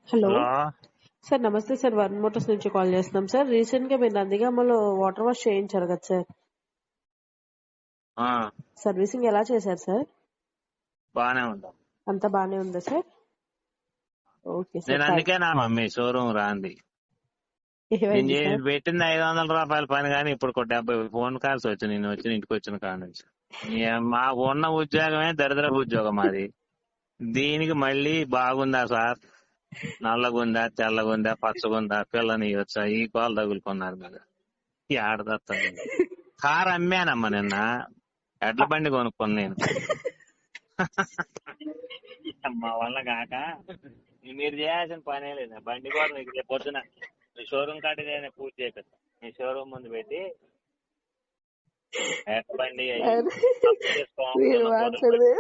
Hello hello sir, నమస్తే sir. One Motors నుంచి call చేస్తున్నాం సార్. రీసెంట్ గా మీరు నందిగామలో వాటర్ వాష్ చేయించారు కదా సార్, ఆ, సర్వీసింగ్ ఎలా చేశారు సార్? బానే ఉంటాం. అంతా బానే ఉందా సార్? ఓకే సార్, నేను అందుకే నా మమ్మీ షోరూమ్ రాంది. నేను ఏమైంది సార్? పెట్టింది 500 రూపాయల పని కానీ ఇప్పుడు 70 ఫోన్ కాల్స్ వచ్చి నేను ఇంటికి వచ్చిన కాడ నుంచి మా ఉన్న ఉద్యోగమే దరిద్రపు ఉద్యోగం అది. దీనికి మళ్ళీ బాగుందా సార్, నల్లగుందా, తెల్లగుందా, పచ్చగుందా, పిల్లని వచ్చా, ఈ కాలు తగులుకున్నారు కదా. ఈ ఆడదత్తాను కారు అమ్మానమ్మా నిన్న, ఎడ్ల బండి కొనుక్కొని నేను మా వల్ల కాక. మీరు చేయాల్సిన పనే లేదు, బండి కూడా మీకు రేపు పొద్దున మీ షోరూమ్ కాటి పూర్తి చేపిస్తాను. మీ షోరూమ్ ముందు పెట్టి ఎడ్ల బండి మీరు మాట్లాడదు